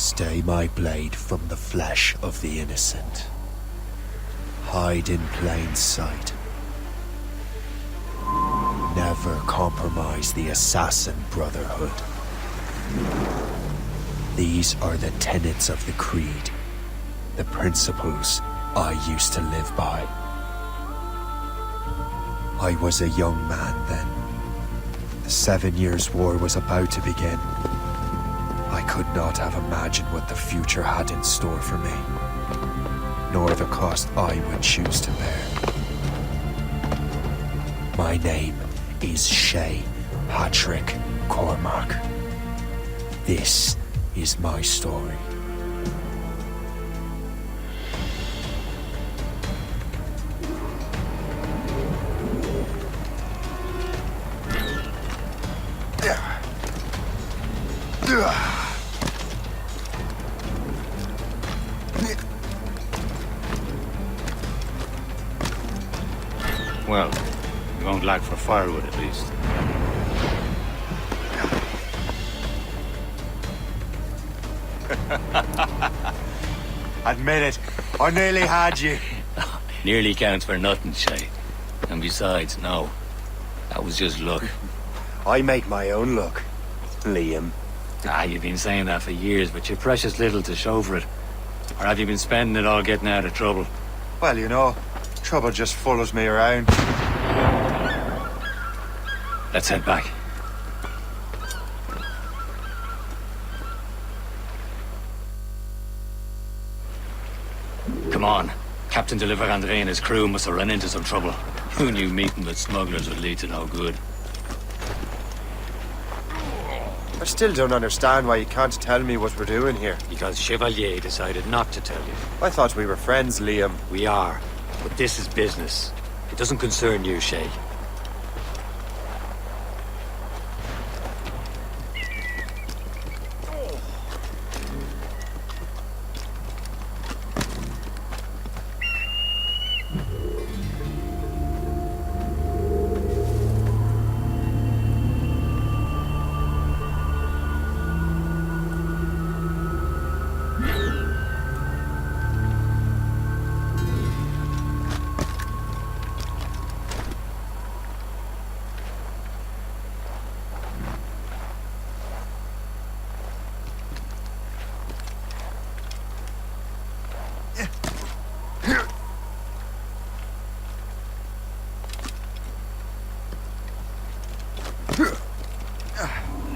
Stay my blade from the flesh of the innocent. Hide in plain sight. Never compromise the Assassin Brotherhood. These are the tenets of the Creed, the principles I used to live by. I was a young man then. The 7 Years' War was about to begin. I could not have imagined what the future had in store for me, nor the cost I would choose to bear. My name is Shay Patrick Cormac. This is my story. Well, you won't lack for firewood at least. Admit it, I nearly had you. Nearly counts for nothing, Shay. And besides, no. That was just luck. I make my own luck, Liam. You've been saying that for years, but you've precious little to show for it. Or have you been spending it all getting out of trouble? Well, you know, trouble just follows me around. Let's head back. Come on. Captain de Andre and his crew must have run into some trouble. Who knew meeting with smugglers would lead to no good? I still don't understand why you can't tell me what we're doing here. Because Chevalier decided not to tell you. I thought we were friends, Liam. We are, but this is business. It doesn't concern you, Shay.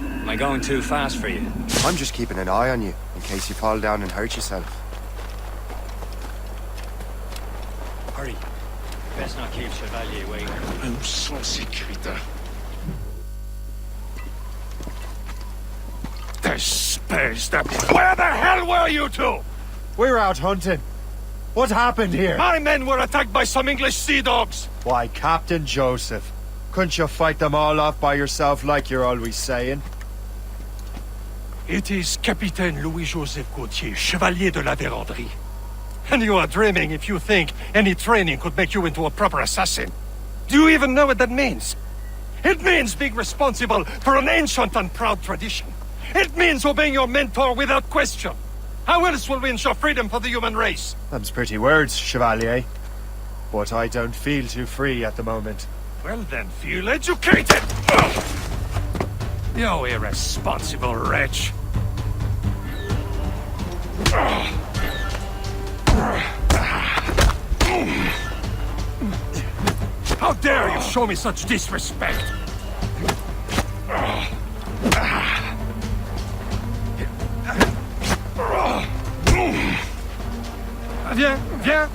Am I going too fast for you? I'm just keeping an eye on you, in case you fall down and hurt yourself. Hurry. Best not keep Chevalier waiting. Nous sommes sécuritaires. Space that. Where the hell were you two? We're out hunting. What happened here? My men were attacked by some English sea dogs. Why, Captain Joseph. Couldn't you fight them all off by yourself like you're always saying? It is Capitaine Louis-Joseph Gauthier, Chevalier de la Vérendrye. And you are dreaming if you think any training could make you into a proper assassin. Do you even know what that means? It means being responsible for an ancient and proud tradition. It means obeying your mentor without question. How else will we ensure freedom for the human race? Them's pretty words, Chevalier. But I don't feel too free at the moment. Well then, feel educated! Ugh. You irresponsible wretch! How dare you show me such disrespect! Viens, viens!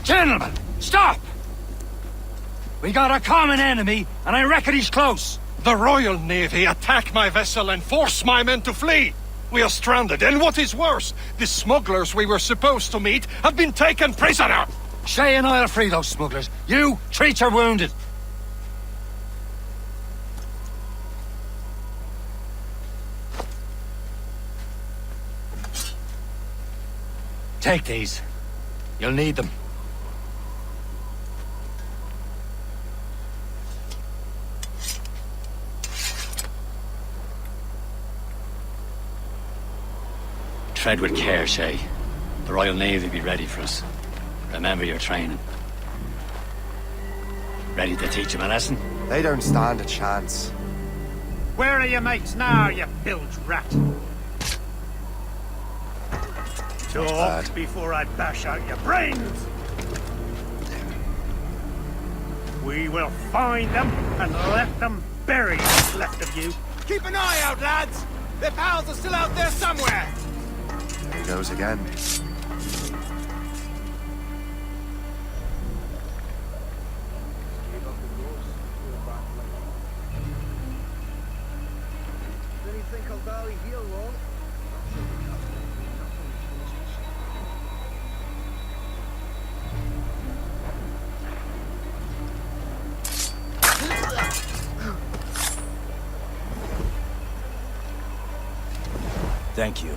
Gentlemen, stop! We got a common enemy, and I reckon he's close. The Royal Navy attack my vessel and force my men to flee. We are stranded, and what is worse, the smugglers we were supposed to meet have been taken prisoner. Shay and I'll free those smugglers. You, treat your wounded. Take these. You'll need them. tread with care, Shay. The Royal Navy be ready for us. Remember your training. Ready to teach them a lesson? They don't stand a chance. Where are your mates now, you bilge rat? Talk bad. before I bash out your brains! We will find them and let them bury what's left of you. Keep an eye out, lads! Their pals are still out there somewhere! There he goes again. Thank you.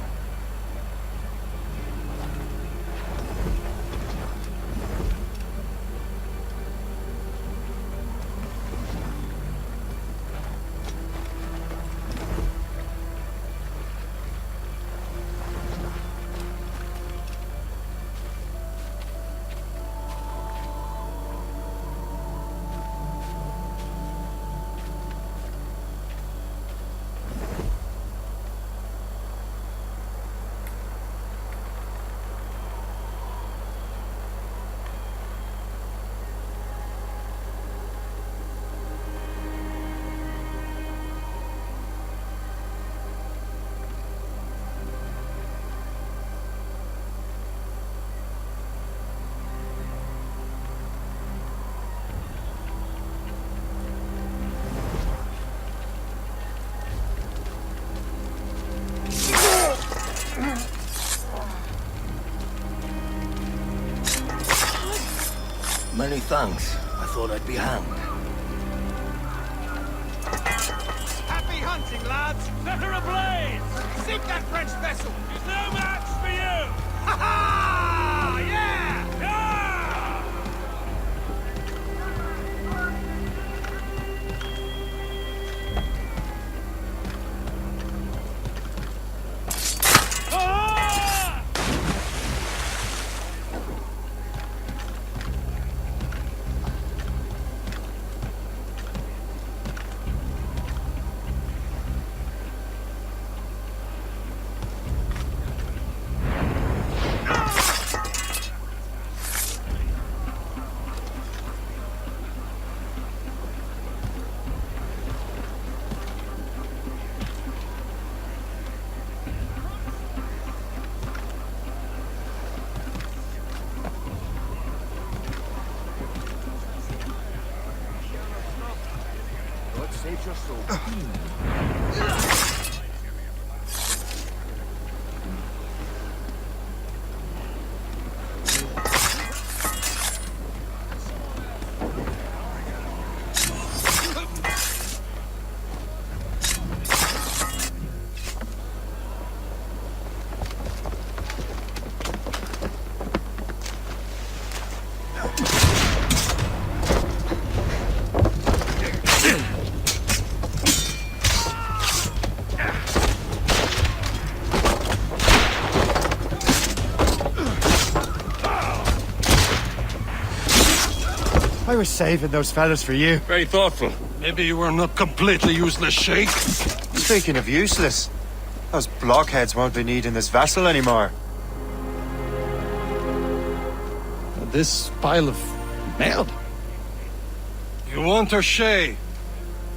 Many thanks. I thought I'd be hanged. Happy hunting, lads! Set her ablaze! Sink that French vessel! There's no match for you! Ha ha! Yeah! Yeah! Ah! God save your soul. I was saving those fellas for you. Very thoughtful. Maybe you were not completely useless, Sheikh. Speaking of useless, those blockheads won't be needing this vessel anymore. This pile of mail? You want her, Shay?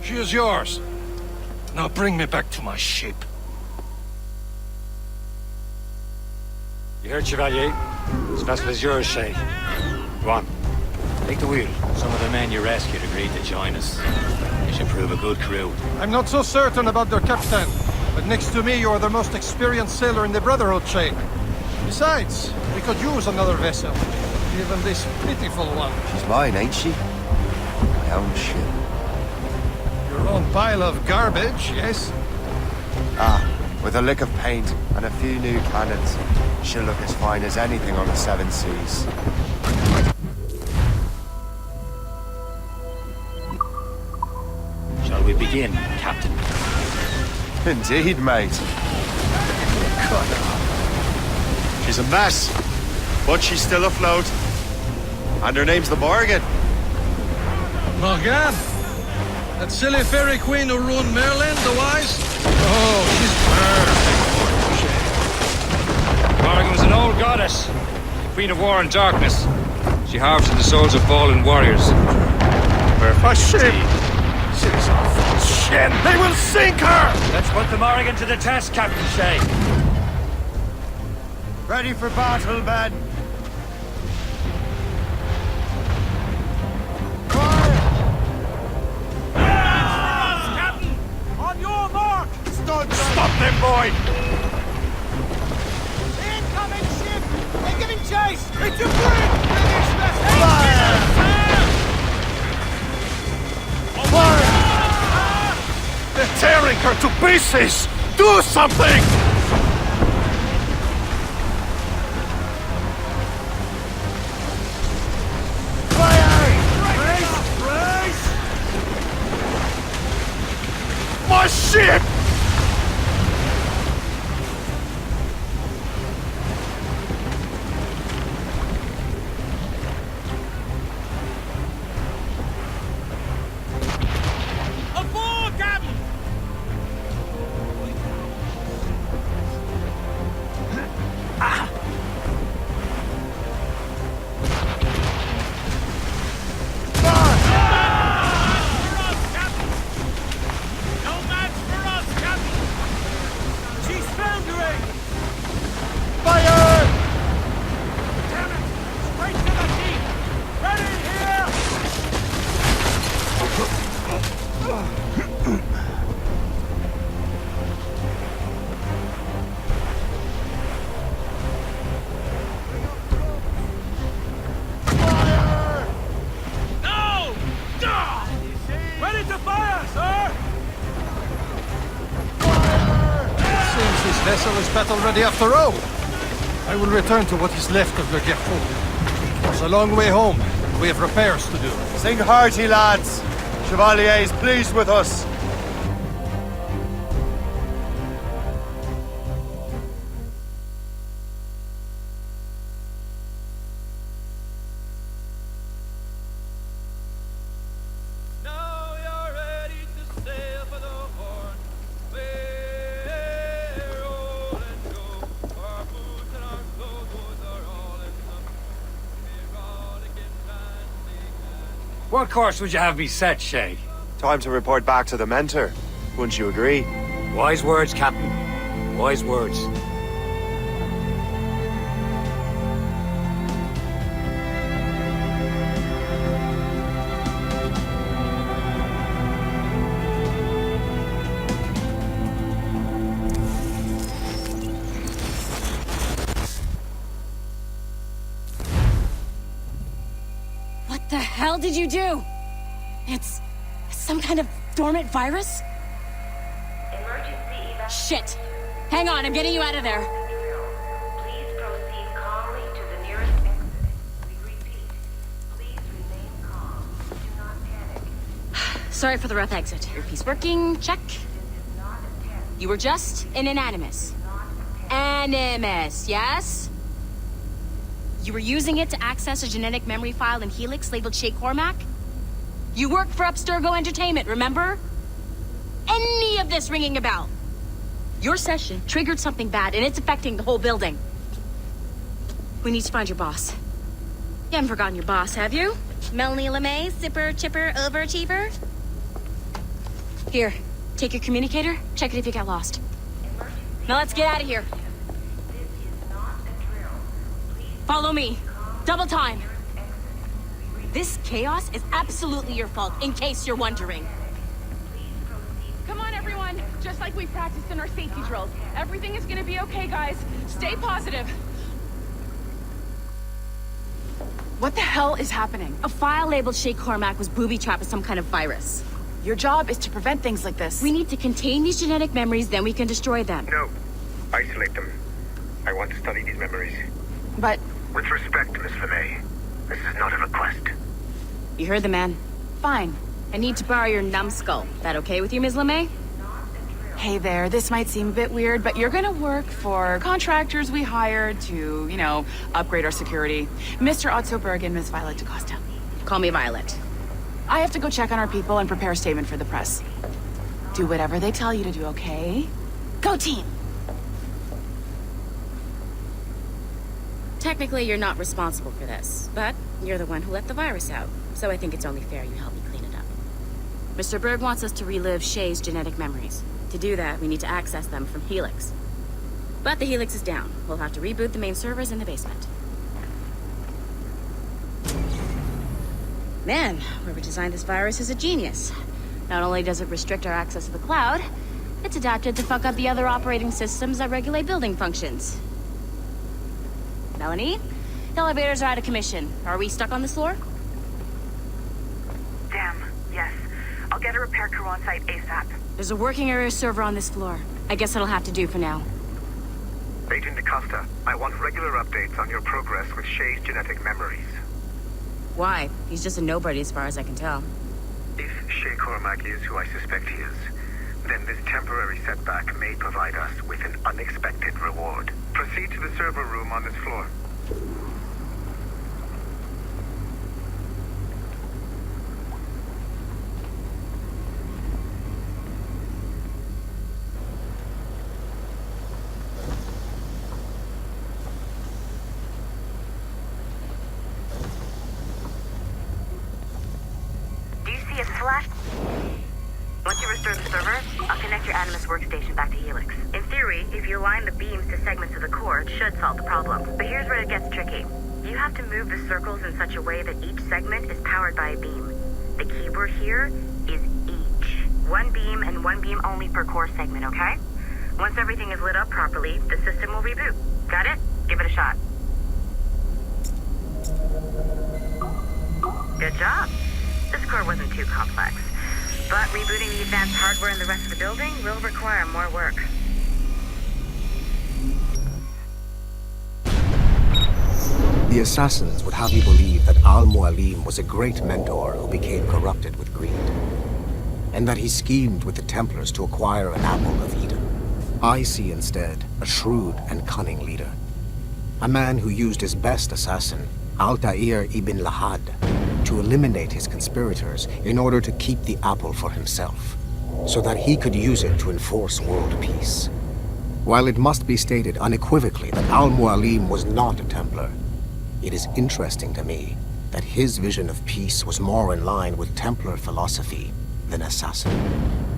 She is yours. Now bring me back to my ship. You heard, Chevalier? This vessel is yours, Shay. Go on. Take the wheel. Some of the men you rescued agreed to join us. You should prove a good crew. I'm not so certain about their captain, but next to me you are the most experienced sailor in the Brotherhood, Sheikh. Besides, we could use another vessel. Even this pitiful one. She's mine, ain't she? My own ship. Your own pile of garbage, yes? Ah, with a lick of paint and a few new cannons, she'll look as fine as anything on the seven seas. Shall we begin, Captain? Indeed, mate. She's a mess, but she's still afloat. And her name's the Morgan. Morgan? That silly fairy queen who ruined Merlin, the wise? Oh, she's perfect. Morgan was an old goddess, queen of war and darkness. She harvested the souls of fallen warriors. For shame! She's awful shit! They will sink her! Let's put the Morgan to the test, Captain Shay. Ready for battle, men. Captain! On your mark! Stop them, boy! Incoming ship! They're giving chase! It's a brig! British vessel! Fire! They're tearing her to pieces! Do something! My ship! Aboard, Captain! Vessel is battle ready after all. I will return to what is left of the Gerfaut. It's a long way home. We have repairs to do. Sing hearty, lads. Chevalier is pleased with us. Now you're ready to sail for the Horn. We're rolling go. Our boots and our clothes are all in them. We're gonna get landing. What course would you have me set, Shay? Time to report back to the mentor. Wouldn't you agree? Wise words, Captain. Wise words. What the hell did you do? It's some kind of dormant virus? Emergency evacuation. Shit! Hang on, I'm getting you out of there. Please proceed calmly to the nearest exit. We repeat, please remain calm. Do not panic. Sorry for the rough exit. Earpiece working, check. This is not a test. You were just an animus. Animus, yes? You were using it to access a genetic memory file in Helix labeled Shay Cormac? You work for Abstergo Entertainment, remember? Any of this ringing a bell? Your session triggered something bad, and it's affecting the whole building. We need to find your boss. You haven't forgotten your boss, have you? Melanie LeMay, zipper, chipper, overachiever? Here, take your communicator, check it if you get lost. Now let's get out of here. This is not a drill. Please Follow me. Double time. nearest exit. We repeat, This chaos is absolutely your fault, in case you're wondering. please proceed. Come on, everyone. Just like we practiced in our safety drills. Everything is gonna be okay, guys. Stay positive. What the hell is happening? A file labeled Shay Cormac was booby-trapped with some kind of virus. Your job is to prevent things like this. We need to contain these genetic memories, then we can destroy them. No. Isolate them. I want to study these memories. But With respect, Miss LeMay, this is not a request. You heard the man. fine. I need to borrow your numbskull. That okay with you, Ms. LeMay? Hey there, this might seem a bit weird, but you're gonna work for contractors we hired to, upgrade our security. Mr. Otto Berg and Miss Violet DaCosta. Call me Violet. I have to go check on our people and prepare a statement for the press. Do whatever they tell you to do, okay? Go team! Technically, you're not responsible for this, but you're the one who let the virus out, so I think it's only fair you help me clean it up. Mr. Berg wants us to relive Shay's genetic memories. To do that, we need to access them from Helix. But the Helix is down. We'll have to reboot the main servers in the basement. Man, whoever designed this virus is a genius. Not only does it restrict our access to the cloud, it's adapted to fuck up the other operating systems that regulate building functions. Melanie? The elevators are out of commission. Are we stuck on this floor? Damn, yes. I'll get a repair crew on site ASAP. There's a working area server on this floor. I guess it'll have to do for now. Agent DaCosta, I want regular updates on your progress with Shay's genetic memories. Why? He's just a nobody as far as I can tell. If Shay Cormac is who I suspect he is, then this temporary setback may provide us with an unexpected reward. Proceed to the server room on this floor. Once you restore the server, I'll connect your Animus workstation back to Helix. In theory, if you align the beams to segments of the core, it should solve the problem. But here's where it gets tricky. You have to move the circles in such a way that each segment is powered by a beam. The keyword here is each. One beam and one beam only per core segment, okay? Once everything is lit up properly, the system will reboot. Got it? Give it a shot. Good job. This core wasn't too complex. But rebooting the advanced hardware in the rest of the building will require more work. The Assassins would have you believe that Al-Mualim was a great mentor who became corrupted with greed, and that he schemed with the Templars to acquire an apple of Eden. I see instead a shrewd and cunning leader, a man who used his best assassin, Altair ibn Lahad, to eliminate his conspirators in order to keep the apple for himself, so that he could use it to enforce world peace. While it must be stated unequivocally that Al-Mualim was not a Templar, it is interesting to me that his vision of peace was more in line with Templar philosophy than Assassin.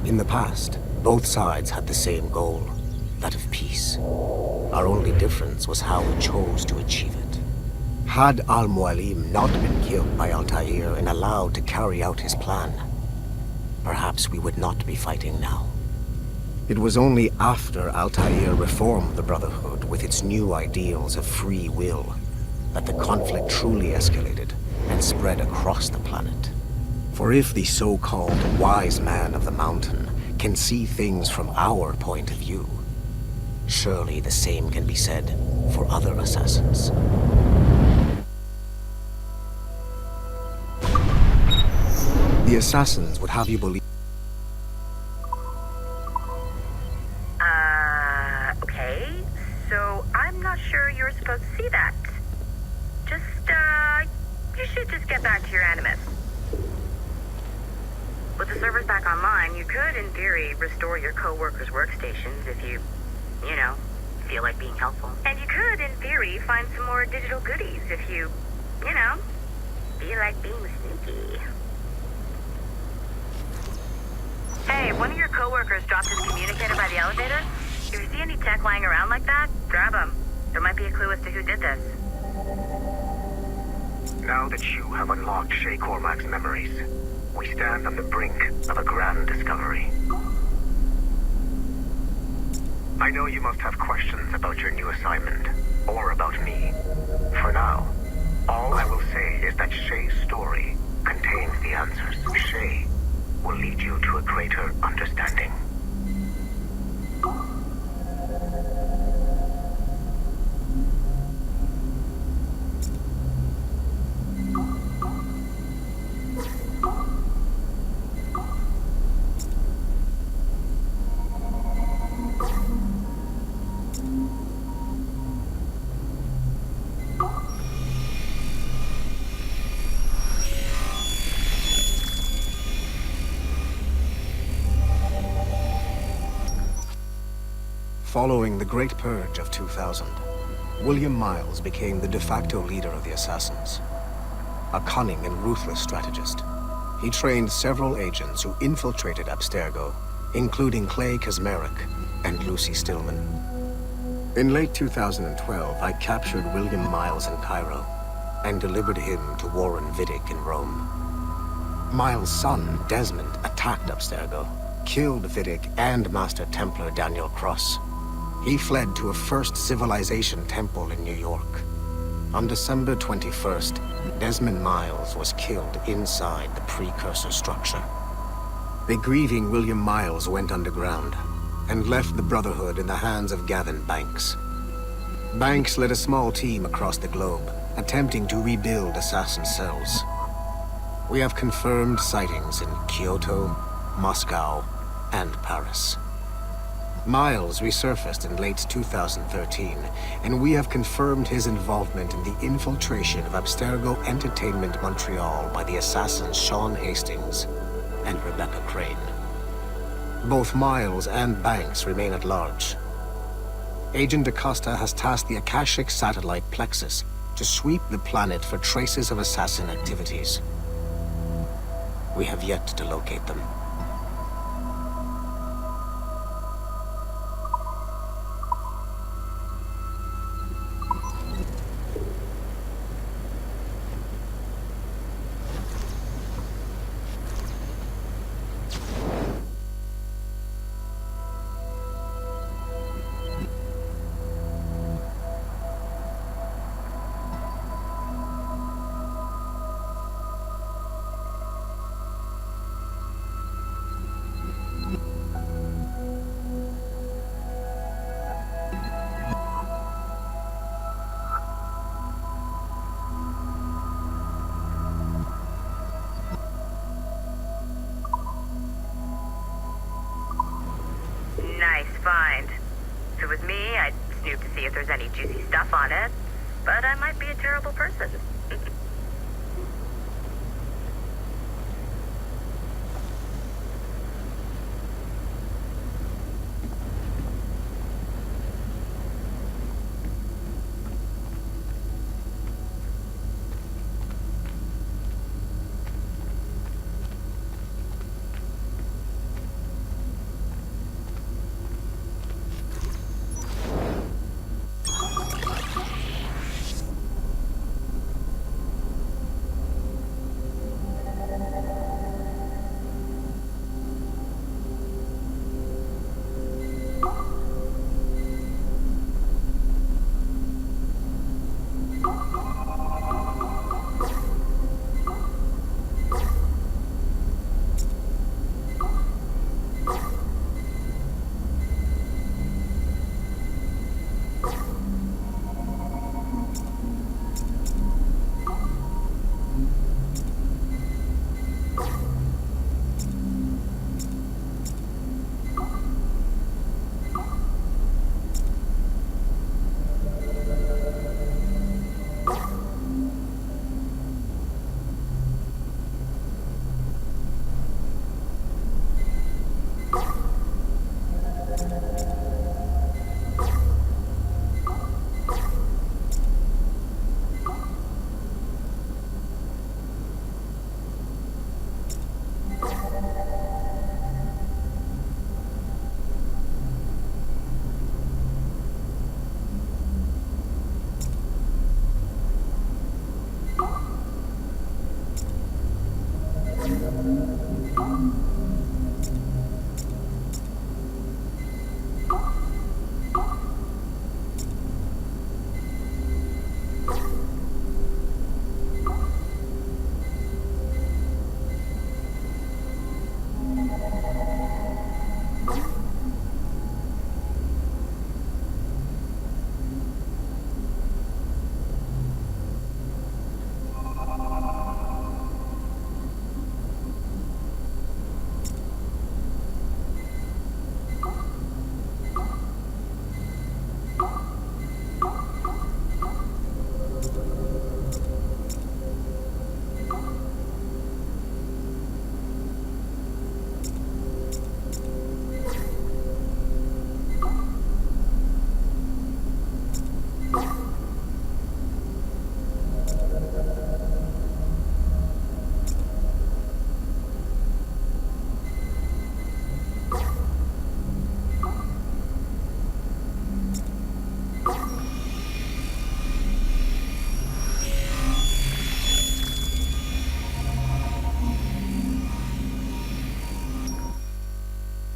In the past, both sides had the same goal, that of peace. Our only difference was how we chose to achieve it. Had Al-Mualim not been killed by Altair and allowed to carry out his plan, perhaps we would not be fighting now. It was only after Altair reformed the Brotherhood with its new ideals of free will that the conflict truly escalated and spread across the planet. For if the so-called wise man of the mountain can see things from our point of view, surely the same can be said for other assassins. The Assassins would have you believe... Okay. So, I'm not sure you're supposed to see that. You should just get back to your Animus. With the servers back online, you could, in theory, restore your co-workers' workstations if you feel like being helpful. And you could, in theory, find some more digital goodies if you feel like being sneaky. Hey, one of your co-workers dropped his communicator by the elevator. If you see any tech lying around like that, grab them. There might be a clue as to who did this. Now that you have unlocked Shay Cormac's memories, we stand on the brink of a grand discovery. I know you must have questions about your new assignment, or about me. For now, all I will say is that Shay's story contains the answers. Shay will lead you to a greater understanding. Following the Great Purge of 2000, William Miles became the de facto leader of the Assassins. A cunning and ruthless strategist, he trained several agents who infiltrated Abstergo, including Clay Kazmarek and Lucy Stillman. In late 2012, I captured William Miles in Cairo and delivered him to Warren Vidic in Rome. Miles' son, Desmond, attacked Abstergo, killed Vidic and Master Templar Daniel Cross. He fled to a First Civilization temple in New York. On December 21st, Desmond Miles was killed inside the precursor structure. The grieving William Miles went underground and left the Brotherhood in the hands of Gavin Banks. Banks led a small team across the globe, attempting to rebuild assassin cells. We have confirmed sightings in Kyoto, Moscow, and Paris. Miles resurfaced in late 2013, and we have confirmed his involvement in the infiltration of Abstergo Entertainment Montreal by the assassins Sean Hastings and Rebecca Crane. Both Miles and Banks remain at large. Agent DaCosta has tasked the Akashic satellite Plexus to sweep the planet for traces of assassin activities. We have yet to locate them. Nice find. If it was me, I'd snoop to see if there's any juicy stuff on it. But I might be a terrible person.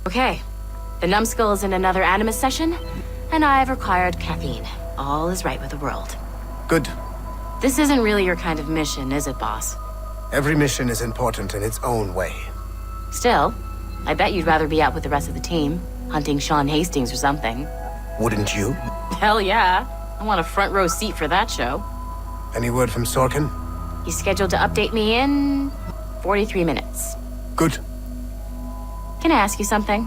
Okay. The numbskull is in another Animus session, and I've required caffeine. All is right with the world. Good. This isn't really your kind of mission, is it, boss? Every mission is important in its own way. Still, I bet you'd rather be out with the rest of the team, hunting Sean Hastings or something. Wouldn't you? Hell yeah. I want a front row seat for that show. Any word from Sorkin? He's scheduled to update me in 43 minutes. Good. Can I ask you something?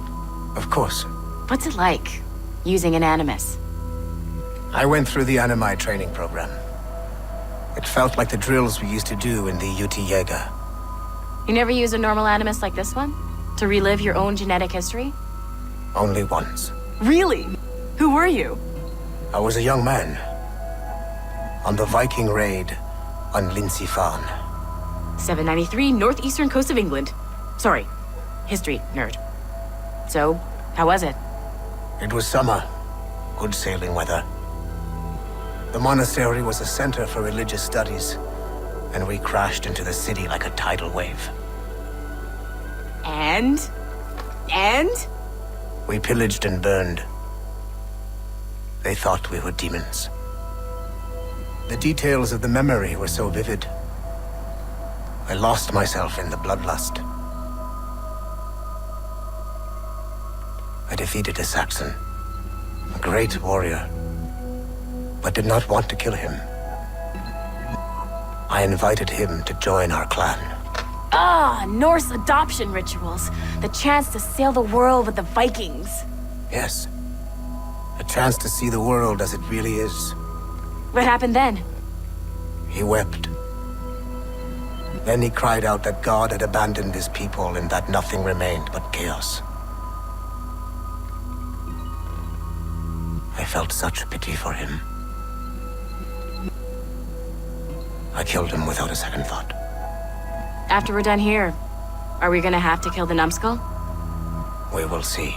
Of course. What's it like, using an Animus? I went through the Animi training program. It felt like the drills we used to do in the UT Jaeger. You never use a normal Animus like this one? To relive your own genetic history? Only once. Really? Who were you? I was a young man. On the Viking raid on Lindsey Farn. 793, northeastern coast of England. Sorry, history nerd. So, how was it? It was summer. Good sailing weather. The monastery was a center for religious studies, and we crashed into the city like a tidal wave. And? We pillaged and burned. They thought we were demons. The details of the memory were so vivid. I lost myself in the bloodlust. I defeated a Saxon, a great warrior, but did not want to kill him. I invited him to join our clan. Ah, Norse adoption rituals. The chance to sail the world with the Vikings. Yes. A chance to see the world as it really is. What happened then? He wept. Then he cried out that God had abandoned his people and that nothing remained but chaos. I felt such pity for him. I killed him without a second thought. After we're done here, are we gonna have to kill the numbskull? We will see.